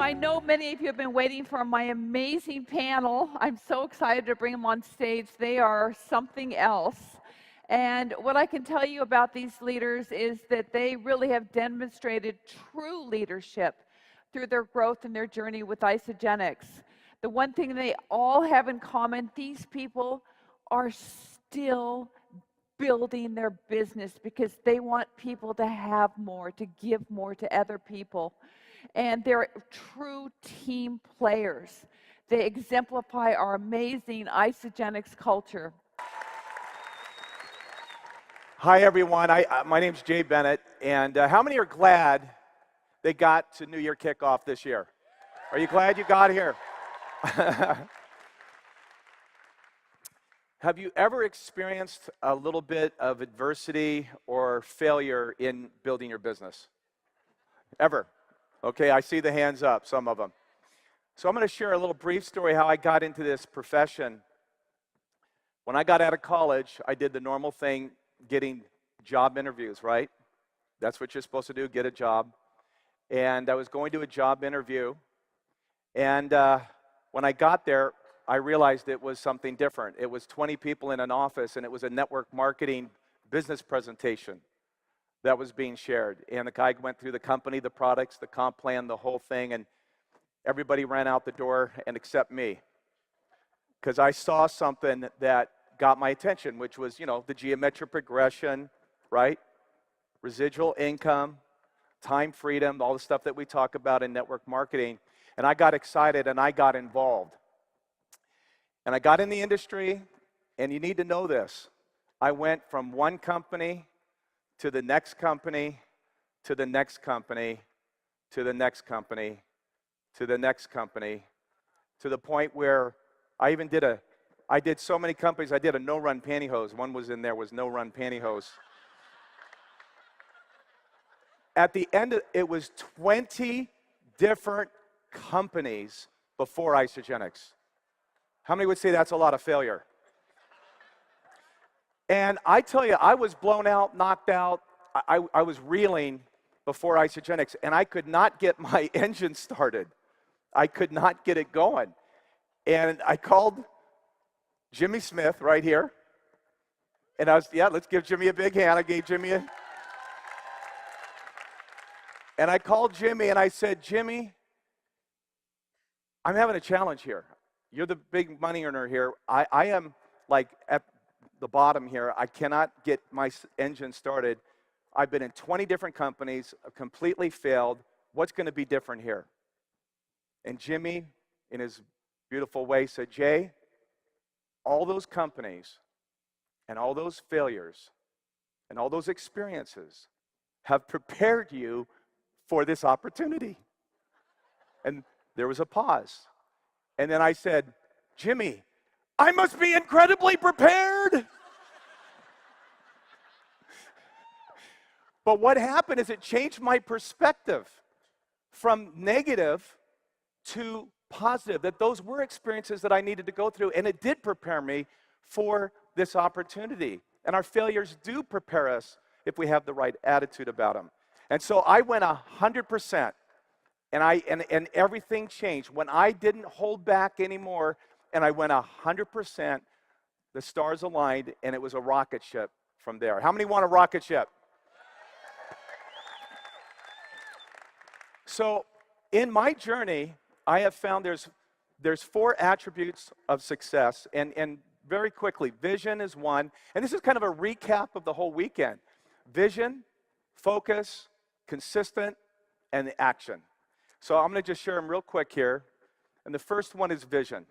I know many of you have been waiting for my amazing panel. I'm so excited to bring them on stage. They are something else. And what I can tell you about these leaders is that they really have demonstrated true leadership through their growth and their journey with Isagenix. The one thing they all have in common, these people are still building their business because they want people to have more, to give more to other people. And they're true team players. They exemplify our amazing Isagenix culture. Hi, everyone. My name's Jay Bennett, and how many are glad they got to New Year kickoff this year? Are you glad you got here? Have you ever experienced a little bit of adversity or failure in building your business? Ever? Okay, I see the hands up, some of them. So I'm going to share a little brief story how I got into this profession. When I got out of college, I did the normal thing, getting job interviews, right? That's what you're supposed to do, get a job. And I was going to a job interview, and when I got there, I realized it was something different. It was 20 people in an office, and it was a network marketing business presentation that was being shared. And the guy went through the company, the products, the comp plan, the whole thing, and everybody ran out the door and except me. Because I saw something that got my attention, which was, the geometric progression, right? Residual income, time freedom, all the stuff that we talk about in network marketing. And I got excited and I got involved. And I got in the industry, and you need to know this. I went from one company to the next company, to the next company, to the next company, to the next company, to the point where I did so many companies, I did a no-run pantyhose. One was in there, was no-run pantyhose. At the end, it was 20 different companies before Isagenix. How many would say that's a lot of failure? And I tell you, I was blown out, knocked out. I was reeling before Isagenix, and I could not get my engine started. I could not get it going. And I called Jimmy Smith right here. And let's give Jimmy a big hand. I gave Jimmy a... And I called Jimmy, and I said, Jimmy, I'm having a challenge here. You're the big money earner here. I am like at the bottom here. I cannot get my engine started. I've been in 20 different companies, completely failed. What's going to be different here? And Jimmy, in his beautiful way, said, Jay, all those companies and all those failures and all those experiences have prepared you for this opportunity. And there was a pause. And then I said, Jimmy, I must be incredibly prepared. But what happened is it changed my perspective from negative to positive, that those were experiences that I needed to go through, and it did prepare me for this opportunity. And our failures do prepare us if we have the right attitude about them. And so I went 100%, and everything changed. When I didn't hold back anymore, and I went 100%, the stars aligned, and it was a rocket ship from there. How many want a rocket ship? So in my journey, I have found there's 4 attributes of success, and very quickly, vision is one, and this is kind of a recap of the whole weekend. Vision, focus, consistent, and action. So I'm going to just share them real quick here, and the first one is vision.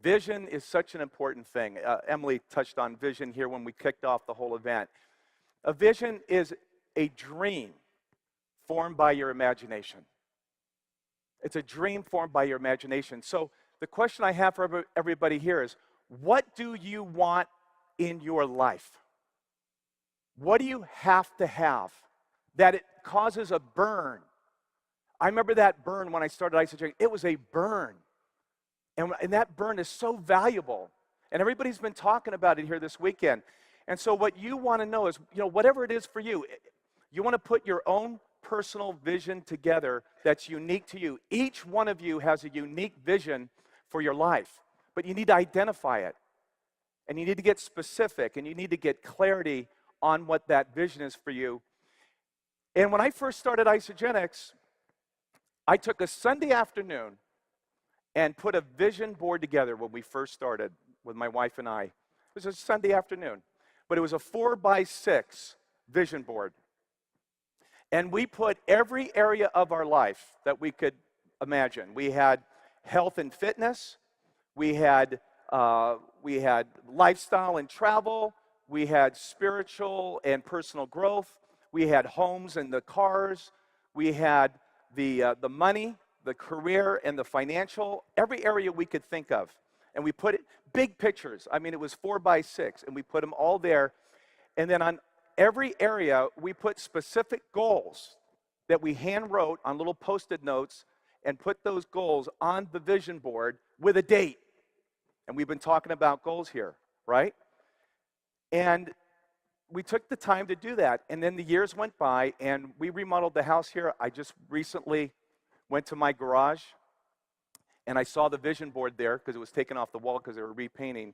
Vision is such an important thing. Emily touched on vision here when we kicked off the whole event. A vision is a dream formed by your imagination. It's a dream formed by your imagination. So the question I have for everybody here is, what do you want in your life? What do you have that it causes a burn? I remember that burn when I started Isagenix. It was a burn. And that burn is so valuable. And everybody's been talking about it here this weekend. And so what you want to know is, whatever it is for you, you want to put your own personal vision together that's unique to you. Each one of you has a unique vision for your life, but you need to identify it. And you need to get specific, and you need to get clarity on what that vision is for you. And when I first started Isogenics, I took a Sunday afternoon and put a vision board together when we first started with my wife and I. It was a Sunday afternoon, but it was a 4x6 vision board. And we put every area of our life that we could imagine. We had health and fitness, we had lifestyle and travel, we had spiritual and personal growth, we had homes and the cars, we had the money, the career, and the financial, every area we could think of. And we put it, big pictures. I mean, it was 4x6, and we put them all there. And then on every area, we put specific goals that we hand wrote on little Post-it notes and put those goals on the vision board with a date. And we've been talking about goals here, right? And we took the time to do that. And then the years went by, and we remodeled the house here. I just recently went to my garage, and I saw the vision board there because it was taken off the wall because they were repainting.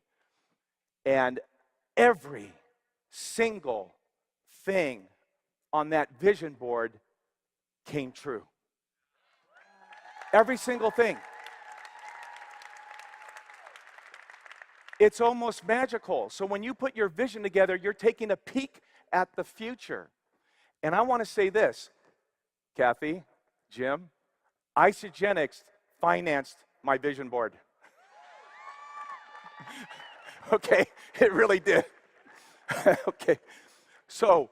And every single thing on that vision board came true. Every single thing. It's almost magical. So when you put your vision together, you're taking a peek at the future. And I want to say this, Kathy, Jim, Isogenics financed my vision board. Okay, it really did. Okay, so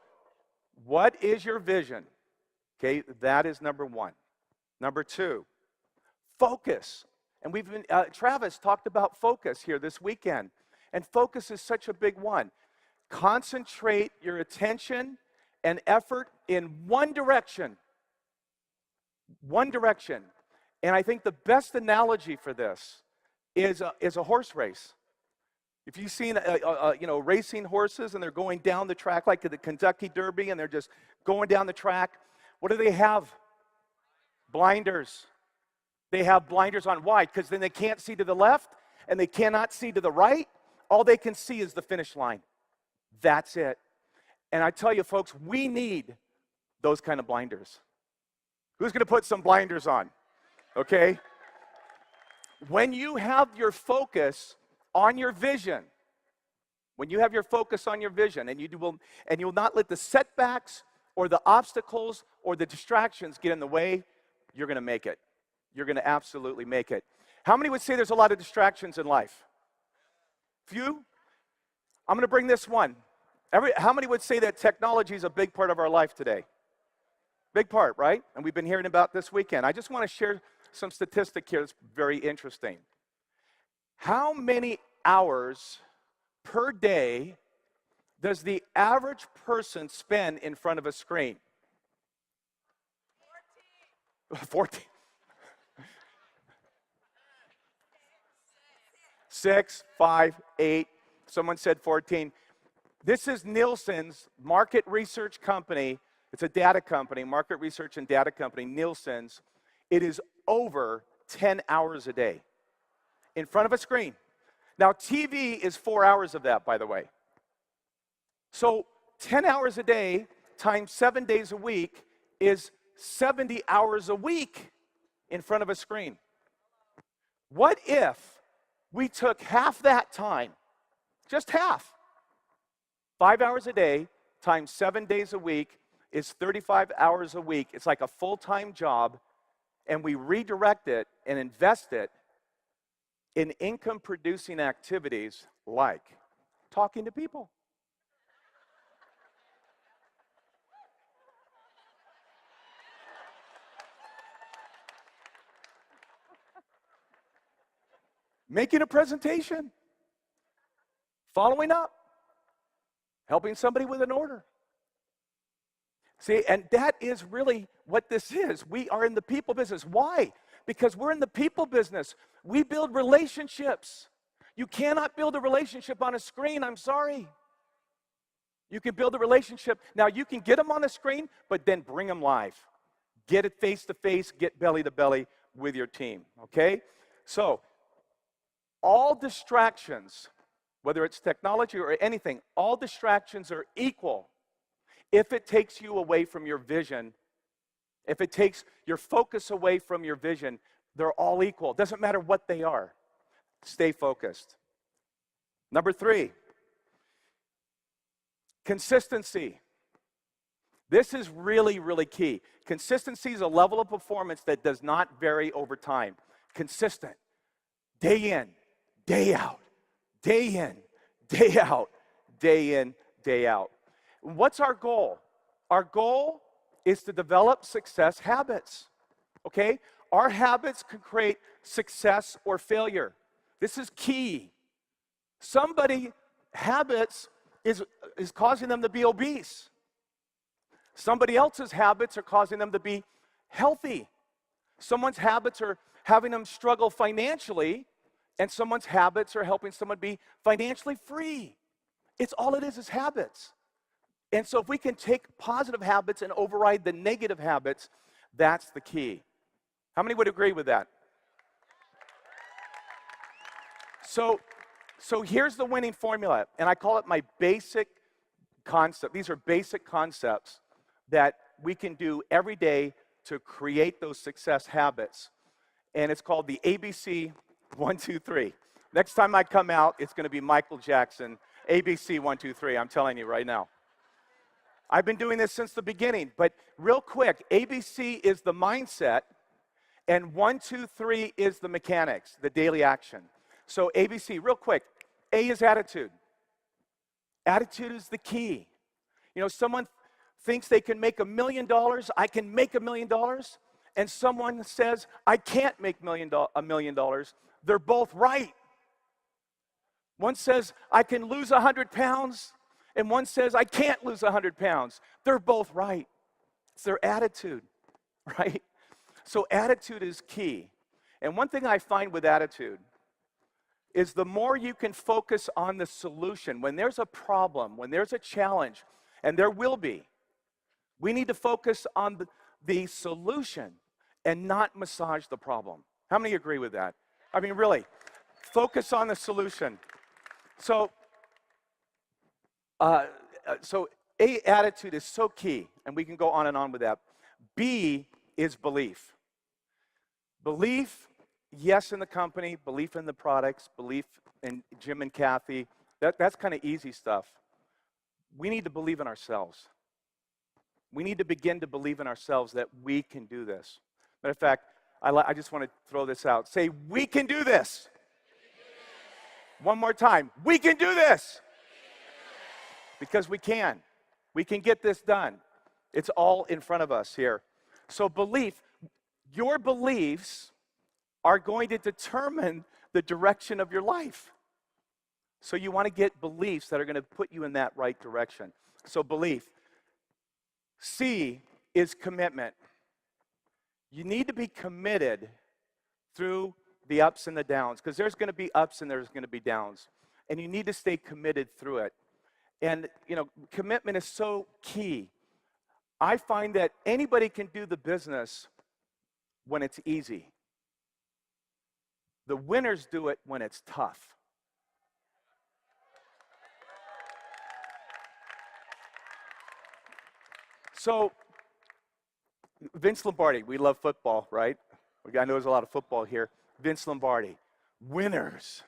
what is your vision? Okay, that is number one. Number two, focus. And we've been, Travis talked about focus here this weekend. And focus is such a big one. Concentrate your attention and effort in one direction. One direction. And I think the best analogy for this is a horse race. If you've seen, racing horses and they're going down the track like the Kentucky Derby and they're just going down the track, what do they have? Blinders. They have blinders on. Why? Because then they can't see to the left and they cannot see to the right. All they can see is the finish line. That's it. And I tell you, folks, we need those kind of blinders. Who's going to put some blinders on? Okay? When you have your focus on your vision, and you will not let the setbacks or the obstacles or the distractions get in the way, you're going to make it. You're going to absolutely make it. How many would say there's a lot of distractions in life? Few? I'm going to bring this one. How many would say that technology is a big part of our life today? Big part, right? And we've been hearing about this weekend. I just want to share some statistic here that's very interesting. How many hours per day does the average person spend in front of a screen? 14. 6, 5, 8. Someone said 14. This is Nielsen's market research company. It's a data company, market research and data company, Nielsen's. It is over 10 hours a day in front of a screen. Now, TV is 4 hours of that, by the way. So 10 hours a day times 7 days a week is 70 hours a week in front of a screen. What if we took half that time, just half, 5 hours a day times 7 days a week is 35 hours a week. It's like a full-time job, and we redirect it and invest it in income-producing activities like talking to people. Making a presentation, following up, helping somebody with an order. See, and that is really what this is. We are in the people business. Why? Because we're in the people business. We build relationships. You cannot build a relationship on a screen, I'm sorry. You can build a relationship. Now, you can get them on the screen, but then bring them live. Get it face to face, get belly to belly with your team, okay? So, all distractions, whether it's technology or anything, all distractions are equal if it takes you away from your vision. If it takes your focus away from your vision, they're all equal. Doesn't matter what they are. Stay focused. Number 3, consistency. This is really, really key. Consistency is a level of performance that does not vary over time. Consistent. Day in, day out. Day in, day out. Day in, day out. What's our goal? Our goal is to develop success habits. Okay? Our habits can create success or failure. This is key. Somebody habits is causing them to be obese. Somebody else's habits are causing them to be healthy. Someone's habits are having them struggle financially, and someone's habits are helping someone be financially free. It's all it is habits. And so if we can take positive habits and override the negative habits, that's the key. How many would agree with that? So here's the winning formula, and I call it my basic concept. These are basic concepts that we can do every day to create those success habits. And it's called the ABC 1, 2, 3. Next time I come out, it's going to be Michael Jackson, ABC 1, 2, 3. I'm telling you right now. I've been doing this since the beginning, but real quick, ABC is the mindset, and 1, 2, 3 is the mechanics, the daily action. So ABC, real quick, A is attitude. Attitude is the key. You know, someone thinks they can make $1 million, I can make $1 million, and someone says, I can't make $1 million, they're both right. One says, I can lose 100 pounds, and one says, I can't lose 100 pounds. They're both right. It's their attitude, right? So attitude is key. And one thing I find with attitude is the more you can focus on the solution, when there's a problem, when there's a challenge, and there will be, we need to focus on the solution and not massage the problem. How many agree with that? I mean, really, focus on the solution. So A, attitude is so key, and we can go on and on with that. B is belief. Belief, yes, in the company, belief in the products, belief in Jim and Kathy. That's kind of easy stuff. We need to believe in ourselves. We need to begin to believe in ourselves that we can do this. Matter of fact, I just want to throw this out. Say, we can do this. One more time. We can do this. Because we can. We can get this done. It's all in front of us here. So belief, your beliefs are going to determine the direction of your life. So you want to get beliefs that are going to put you in that right direction. So belief. C is commitment. You need to be committed through the ups and the downs, because there's going to be ups and there's going to be downs. And you need to stay committed through it. And, you know, commitment is so key. I find that anybody can do the business when it's easy. The winners do it when it's tough. So, Vince Lombardi, we love football, right? I know there's a lot of football here. Vince Lombardi, winners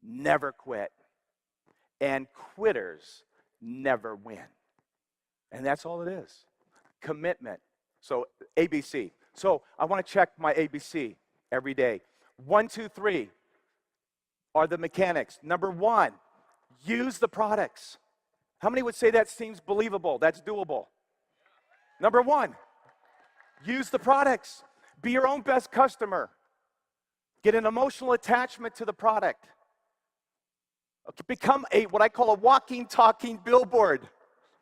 never quit, and quitters never win. And that's all it is. Commitment. So ABC. So I want to check my ABC every day. 1, 2, 3 are the mechanics. Number 1, use the products. How many would say that seems believable? That's doable. Number 1, use the products. Be your own best customer. Get an emotional attachment to the product. Become what I call a walking, talking billboard.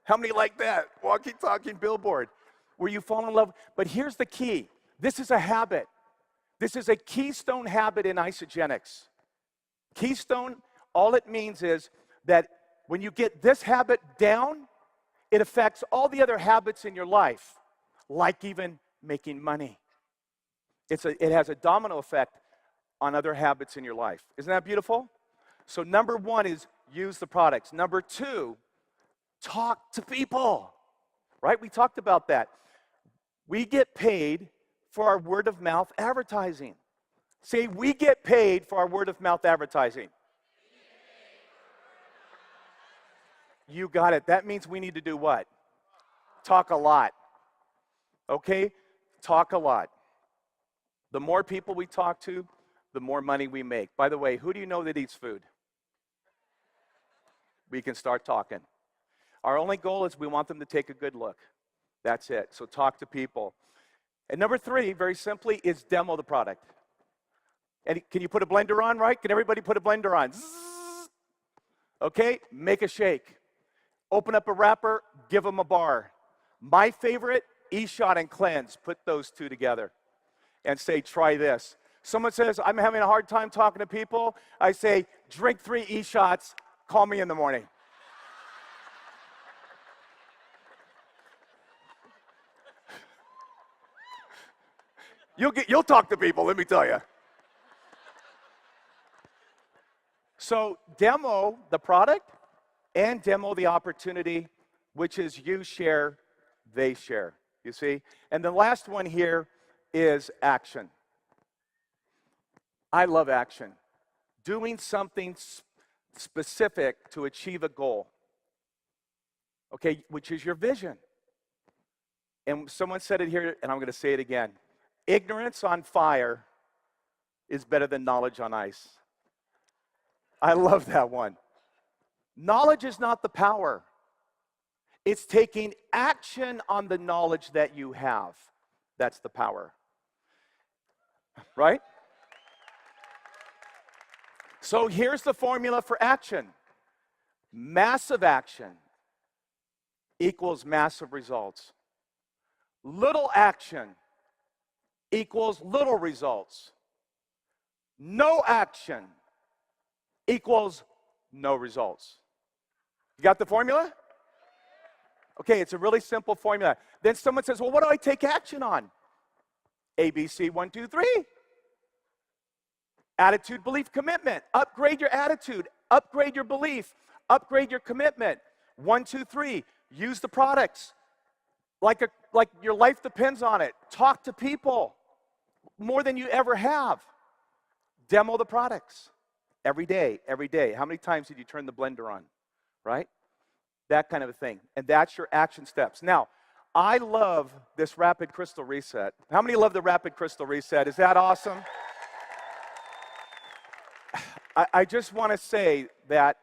How many like that? Walking, talking billboard, where you fall in love. But here's the key. This is a habit. This is a keystone habit in isogenics. Keystone, all it means is that when you get this habit down, it affects all the other habits in your life, like even making money. It has a domino effect on other habits in your life. Isn't that beautiful? So number one is use the products. Number two, talk to people, right? We talked about that. We get paid for our word of mouth advertising. Say, we get paid for our word of mouth advertising. You got it. That means we need to do what? Talk a lot. Okay? Talk a lot. The more people we talk to, the more money we make. By the way, who do you know that eats food? We can start talking. Our only goal is we want them to take a good look. That's it. So talk to people. And number three, very simply, is demo the product. And can you put a blender on, right? Can everybody put a blender on? Zzz. Okay, make a shake. Open up a wrapper, give them a bar. My favorite, E-Shot and Cleanse. Put those two together and say, try this. Someone says, I'm having a hard time talking to people. I say, drink 3 E-Shots, call me in the morning. You'll talk to people, let me tell you. So demo the product and demo the opportunity, which is you share, they share. You see? And the last one here is action. I love action. Doing something specific to achieve a goal. Okay, which is your vision. And someone said it here, and I'm going to say it again. Ignorance on fire is better than knowledge on ice. I love that one. Knowledge is not the power. It's taking action on the knowledge that you have. That's the power. Right? So here's the formula for action. Massive action equals massive results. Little action equals little results. No action equals no results. You got the formula? Okay, it's a really simple formula. Then someone says, well, what do I take action on? ABC 1, 2, 3. Attitude, belief, commitment. Upgrade your attitude. Upgrade your belief. Upgrade your commitment. 1, 2, 3. Use the products. Like your life depends on it. Talk to people more than you ever have. Demo the products. Every day, every day. How many times did you turn the blender on? Right? That kind of a thing. And that's your action steps. Now, I love this rapid crystal reset. How many love the rapid crystal reset? Is that awesome? I just want to say that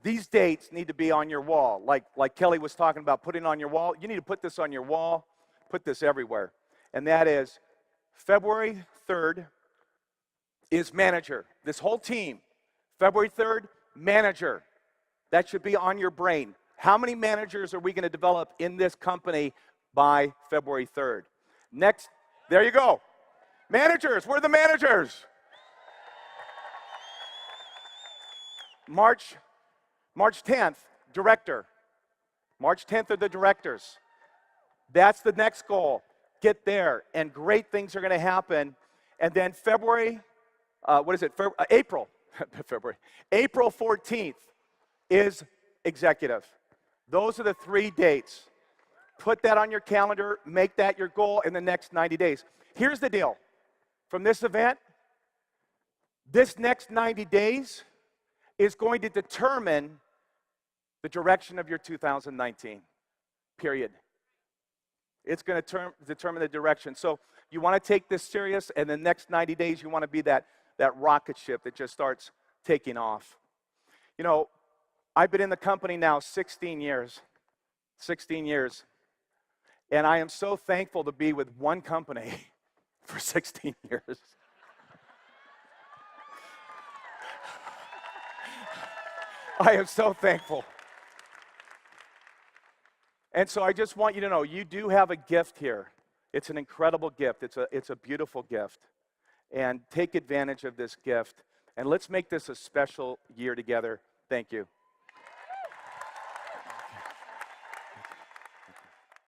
these dates need to be on your wall. Like Kelly was talking about putting on your wall. You need to put this on your wall. Put this everywhere. And that is February 3rd is manager. This whole team. February 3rd, manager. That should be on your brain. How many managers are we going to develop in this company by February 3rd? Next, there you go. Managers, where are the managers? March 10th, director. March 10th are the directors. That's the next goal. Get there, and great things are going to happen. And then April. February. April 14th is executive. Those are the 3 dates. Put that on your calendar, make that your goal in the next 90 days. Here's the deal. From this event, this next 90 days is going to determine the direction of your 2019, period. It's going to determine the direction. So you want to take this serious, and the next 90 days you want to be that rocket ship that just starts taking off. You know, I've been in the company now 16 years. 16 years. And I am so thankful to be with one company for 16 years. I am so thankful. And so I just want you to know, you do have a gift here. It's an incredible gift. It's a beautiful gift. And take advantage of this gift. And let's make this a special year together. Thank you.